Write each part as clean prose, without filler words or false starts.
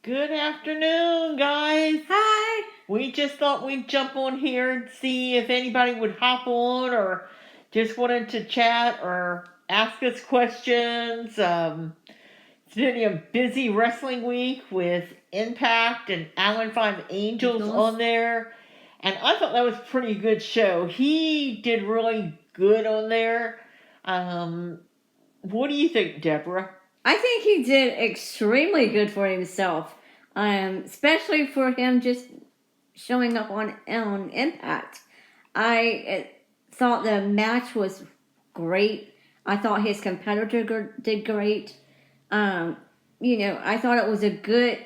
Good afternoon, guys. Hi. We just thought we'd jump on here and see if anybody would hop on or just wanted to chat or ask us questions. It's been a busy wrestling week with Impact and Alan Five Angels on there. And I thought that was a pretty good show. He did really good on there. What do you think, Deborah? I think he did extremely good for himself, especially for him just showing up on Impact. I thought the match was great. I thought his competitor did great. I thought it was a good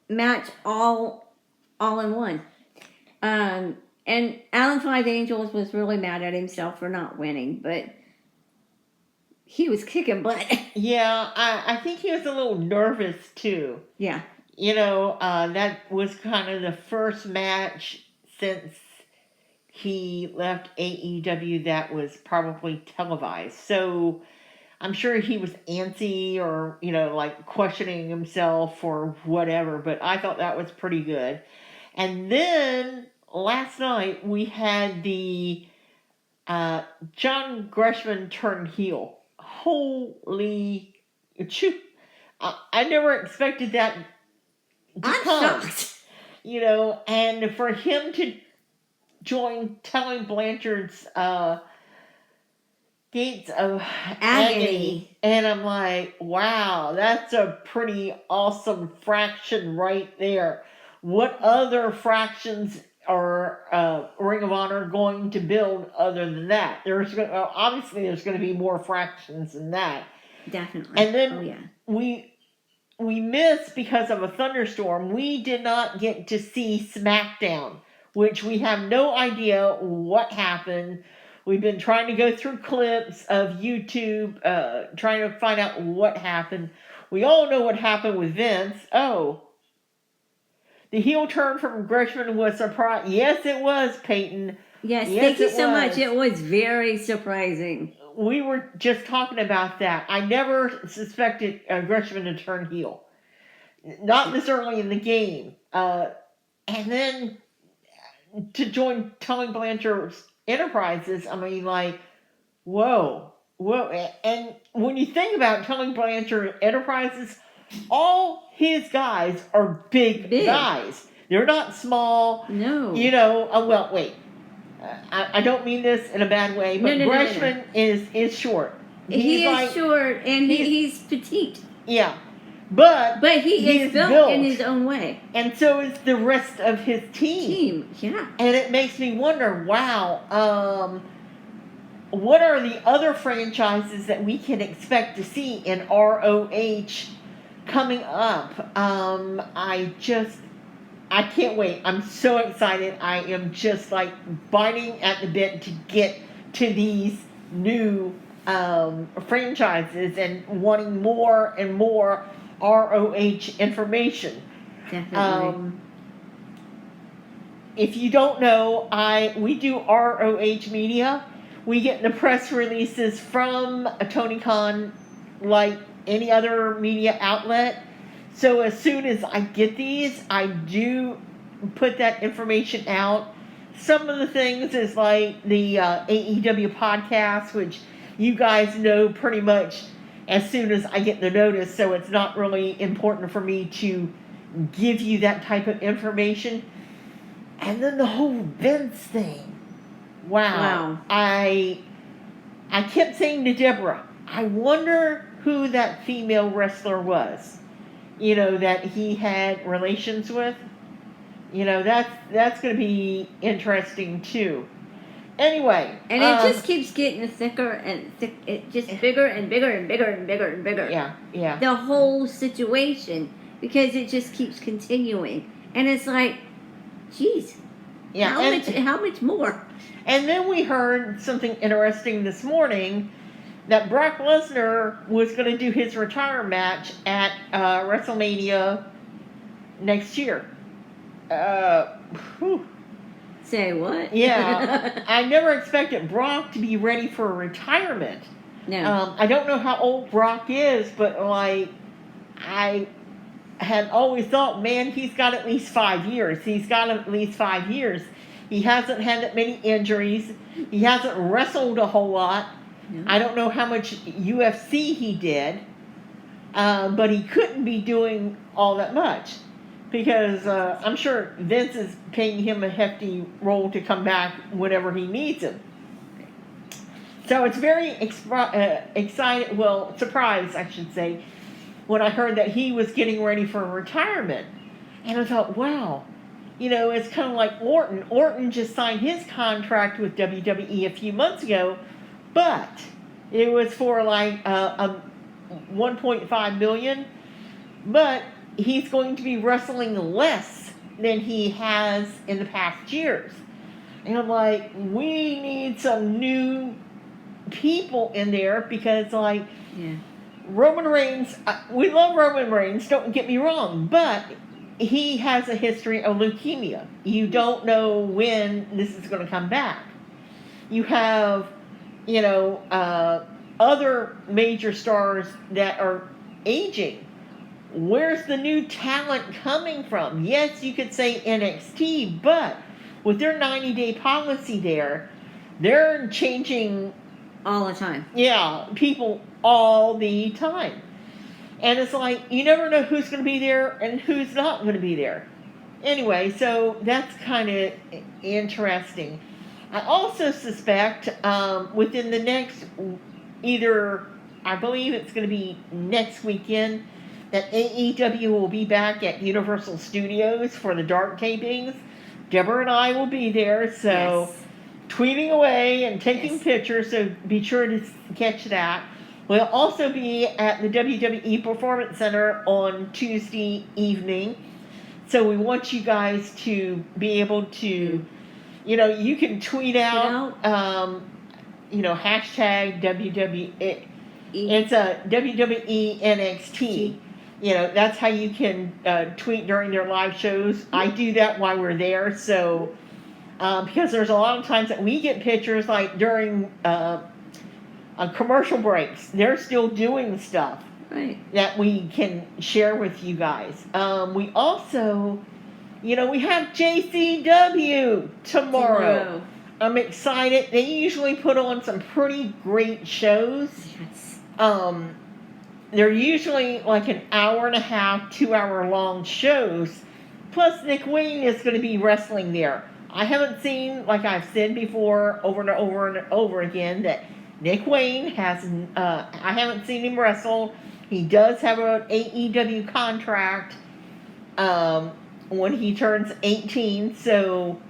match all in one. And Alan Five Angels was really mad at himself for not winning, but he was kicking butt. Yeah, I think he was a little nervous too. Yeah. That was kind of the first match since he left AEW that was probably televised. So I'm sure he was antsy or, like questioning himself or whatever, but I thought that was pretty good. And then last night we had the John Gresham turn heel. Holy chew. I never expected that to come. Shocked. And for him to join Tully Blanchard's Gates of Agony. And I'm like, wow, that's a pretty awesome fraction right there. What other fractions are Ring of Honor going to build other than that? Obviously there's going to be more fractions than that. Definitely. And then we missed because of a thunderstorm. We did not get to see SmackDown, which we have no idea what happened. We've been trying to go through clips of YouTube, trying to find out what happened. We all know what happened with Vince. Oh, the heel turn from Gresham was surprise. Yes, it was, Peyton. Yes, thank you so much. It was very surprising. We were just talking about that. I never suspected Gresham to turn heel. Not this early in the game. And then to join Tully Blanchard's Enterprises, I mean, like, whoa. And when you think about Tully Blanchard Enterprises, all his guys are big guys. They're not small. No. Wait. I don't mean this in a bad way, but Gresham is short. He is short, and he's petite. Yeah. But he is built in his own way. And so is the rest of his team. Yeah. And it makes me wonder, wow, what are the other franchises that we can expect to see in ROH coming up? I can't wait. I'm so excited. I am just like biting at the bit to get to these new franchises and wanting more and more ROH information. Definitely. If you don't know, we do ROH media. We get the press releases from Tony Khan like any other media outlet. So as soon as I get these, I do put that information out. Some of the things is like the AEW podcast, which you guys know pretty much as soon as I get the notice, so it's not really important for me to give you that type of information. And then the whole Vince thing. Wow. I kept saying to Deborah, I wonder who that female wrestler was, that he had relations with. That's going to be interesting too. Anyway. And it just keeps getting thicker and thick. It just bigger and bigger and bigger and bigger and bigger. Yeah. The whole situation, because it just keeps continuing. And it's like, geez. Yeah. How much more? And then we heard something interesting this morning, that Brock Lesnar was going to do his retirement match at WrestleMania next year. Say what? Yeah. I never expected Brock to be ready for retirement. No. I don't know how old Brock is, but like, I had always thought, man, he's got at least 5 years. He's got at least 5 years. He hasn't had that many injuries. He hasn't wrestled a whole lot. Yeah. I don't know how much UFC he did, but he couldn't be doing all that much because I'm sure Vince is paying him a hefty role to come back whenever he needs him. So it's very excited, well, surprised, I should say, when I heard that he was getting ready for retirement. And I thought, wow, you know, it's kind of like Orton. Orton just signed his contract with WWE a few months ago, but it was for like a 1.5 million, but he's going to be wrestling less than he has in the past years. And I'm like, we need some new people in there because, like, Yeah. Roman Reigns, we love Roman Reigns, don't get me wrong, but he has a history of leukemia. You don't know when this is going to come back. You have, you know, other major stars that are aging. Where's the new talent coming from? Yes, you could say NXT, but with their 90-day policy there, they're changing, All the time. yeah, people all the time. And it's like, you never know who's going to be there and who's not going to be there. Anyway, so that's kind of interesting. I also suspect within the next, either, I believe it's going to be next weekend, that AEW will be back at Universal Studios for the dark tapings. Deborah and I will be there, so Yes. tweeting away and taking Yes. pictures, so be sure to catch that. We'll also be at the WWE Performance Center on Tuesday evening. So we want you guys to be able to, you know, you can tweet out, you know, hashtag WWE. It's a WWE NXT. You know, that's how you can tweet during their live shows. I do that while we're there. So, because there's a lot of times that we get pictures, like during commercial breaks, they're still doing stuff Right. that we can share with you guys. We also, you know, we have JCW tomorrow. I'm excited. They usually put on some pretty great shows. Yes. They're usually like an hour and a half, 2 hour long shows. Plus, Nick Wayne is going to be wrestling there. I haven't seen, like I've said before, over and over and over again, that Nick Wayne has, I haven't seen him wrestle. He does have an AEW contract when he turns 18, so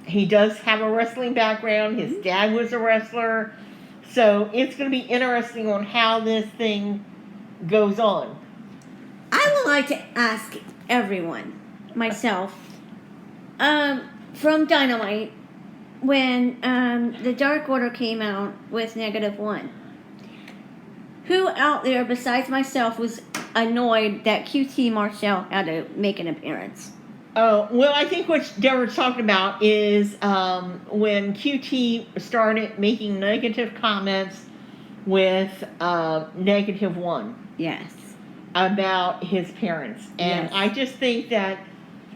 he does have a wrestling background. His dad was a wrestler. So it's going to be interesting on how this thing goes on. I would like to ask everyone, myself, from Dynamite, when the Dark Order came out with -1, who out there besides myself was annoyed that QT Marshall had to make an appearance? Well, I think what Deborah's talking about is when QT started making negative comments with -1 Yes. about his parents. And Yes. I just think that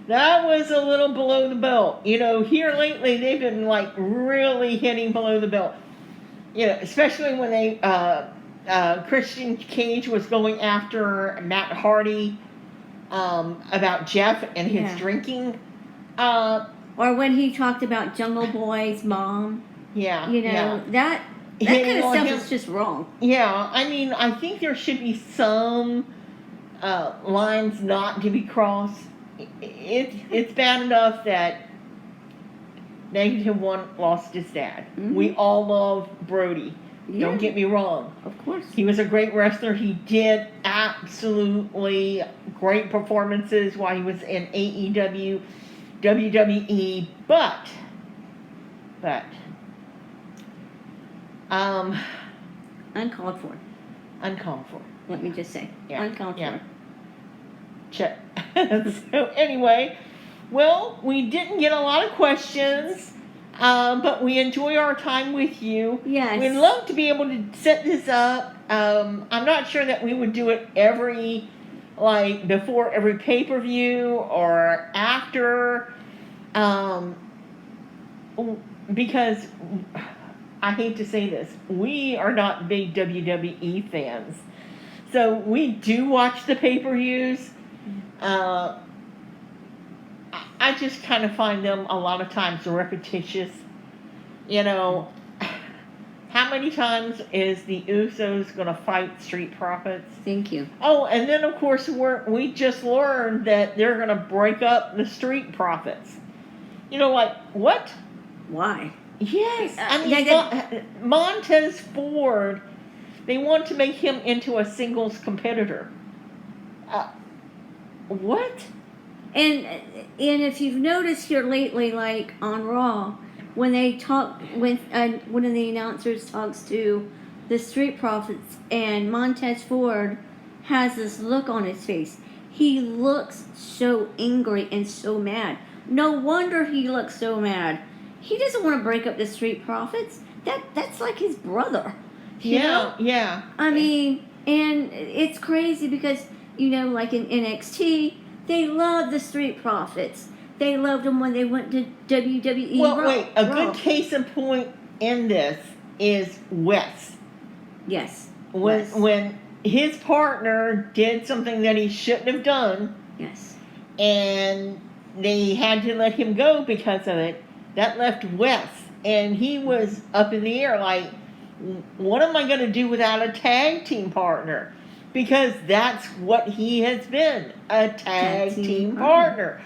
was a little below the belt. You know, here lately they've been like really hitting below the belt. You know, especially when they Christian Cage was going after Matt Hardy about Jeff and his Yeah. drinking. Or when he talked about Jungle Boy's mom, Yeah, you know, yeah. that Hitting kind of on stuff him. is just wrong. Yeah, I mean, I think there should be some lines not to be crossed. It's bad enough that -1 lost his dad. Mhm. We all love Brody. Yeah. Don't get me wrong. Of course. He was a great wrestler. He did absolutely great performances while he was in AEW, WWE, but, Uncalled for. uncalled for. Let me just say. Yeah, Uncalled yeah. for. Check. So anyway, well, we didn't get a lot of questions, but we enjoy our time with you. Yes. We'd love to be able to set this up. I'm not sure that we would do it every like before every pay-per-view or after, um, because I hate to say this, we are not big WWE fans. So we do watch the pay-per-views. I just kind of find them a lot of times repetitious. You know, how many times is the Usos going to fight Street Profits? Thank you. Oh, and then of course we just learned that they're going to break up the Street Profits. You know, like, what? Why? Yes, I mean, Yeah, Montez Ford, they want to make him into a singles competitor. What? And if you've noticed here lately, like on Raw, when they talk, when one of the announcers talks to the Street Profits, and Montez Ford has this look on his face. He looks so angry and so mad. No wonder he looks so mad. He doesn't want to break up the Street Profits. That's like his brother. You know? Yeah. I mean, and it's crazy because, you know, like in NXT, they love the Street Profits. They loved them when they went to WWE. Well, Raw. wait, a good case in point in this is Wes. Yes. When his partner did something that he shouldn't have done, Yes. and they had to let him go because of it, that left Wes, and he was up in the air like, what am I going to do without a tag team partner? Because that's what he has been, a tag team partner.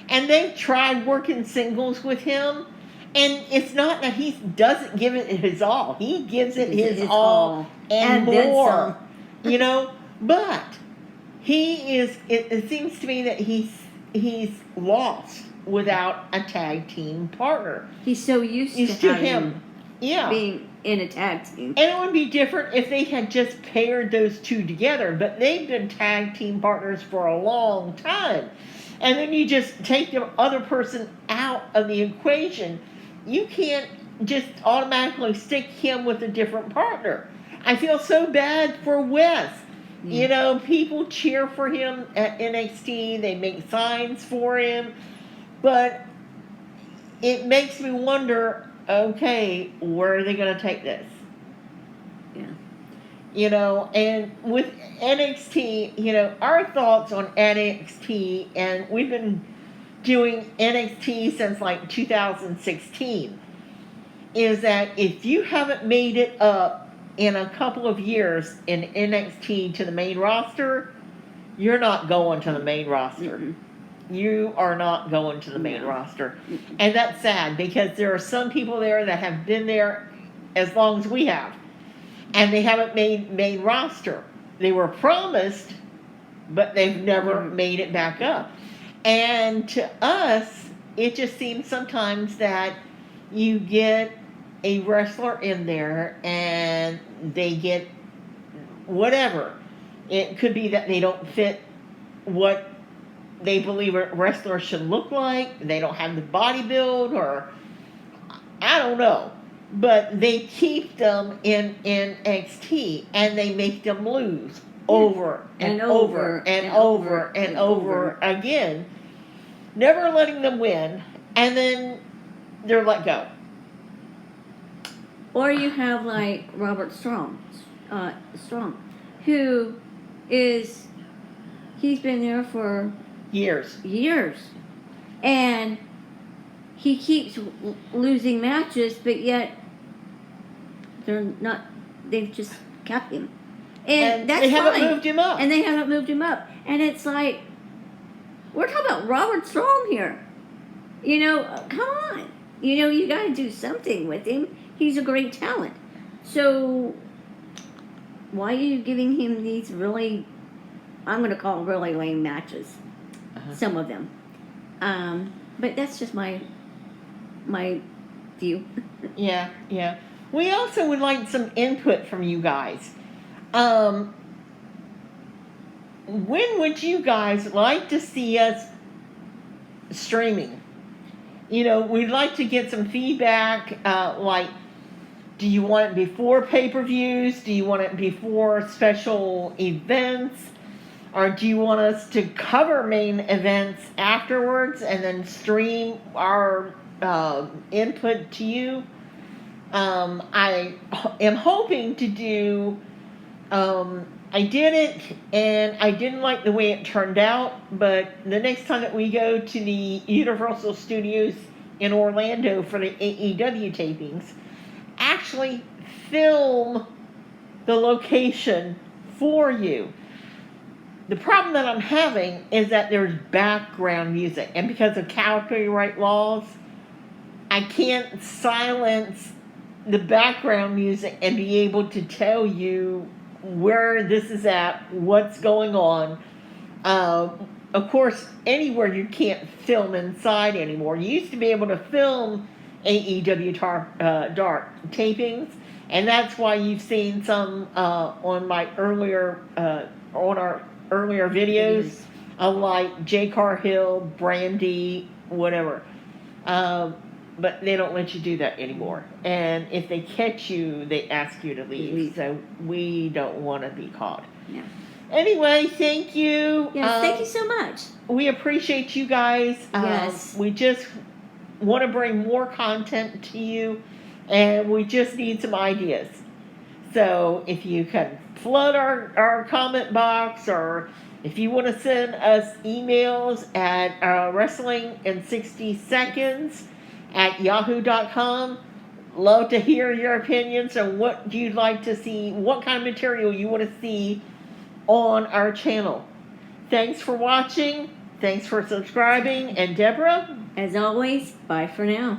And they've tried working singles with him, and it's not that he doesn't give it his all. He gives it his all and more, you know. But he is. It seems to me that he's lost without a tag team partner. He's so used to him. Yeah. Being in a tag team. And it would be different if they had just paired those two together, but they've been tag team partners for a long time. And then you just take the other person out of the equation. You can't just automatically stick him with a different partner. I feel so bad for Wes. You know, people cheer for him at NXT, they make signs for him, but it makes me wonder, okay, where are they going to take this? Yeah. You know, and with NXT, you know, our thoughts on NXT, and we've been doing NXT since like 2016, is that if you haven't made it up in a couple of years in NXT to the main roster, you're not going to the main roster. Mm-hmm. You are not going to the main roster. And that's sad because there are some people there that have been there as long as we have, and they haven't made main roster. They were promised, but they've never made it back up. And to us, it just seems sometimes that you get a wrestler in there and they get whatever. It could be that they don't fit what they believe a wrestler should look like. They don't have the body build, or I don't know. But they keep them in NXT and they make them lose over and over again, never letting them win, and then they're let go. Or you have like Robert Strong, who he's been there for years, and he keeps losing matches, but yet they've just kept him. And that's they haven't fine. moved him up. And they haven't moved him up. And it's like, we're talking about Robert Strong here. You know, come on. You know, you got to do something with him. He's a great talent. So, why are you giving him these really, I'm going to call them really lame matches? Some of them. But that's just my view. Yeah. We also would like some input from you guys. When would you guys like to see us streaming? You know, we'd like to get some feedback, like, do you want it before pay-per-views? Do you want it before special events? Or do you want us to cover main events afterwards and then stream our input to you? I am hoping to do. I did it and I didn't like the way it turned out, but the next time that we go to the Universal Studios in Orlando for the AEW tapings, actually film the location for you. The problem that I'm having is that there's background music, and because of copyright laws, I can't silence the background music and be able to tell you where this is at, what's going on. Of course, anywhere you can't film inside anymore. You used to be able to film AEW Dark tapings, and that's why you've seen some on my earlier on our earlier videos, like J. Carhill, Brandy, whatever. But they don't let you do that anymore. And if they catch you, they ask you to leave. So we don't want to be caught. Yeah. Anyway, thank you. Yes, thank you so much. We appreciate you guys. Yes. We just want to bring more content to you, and we just need some ideas. So if you can flood our comment box, or if you want to send us emails at wrestling in 60 seconds at yahoo.com. Love to hear your opinions on what you'd like to see, what kind of material you want to see on our channel. Thanks for watching. Thanks for subscribing. And Deborah? As always, bye for now.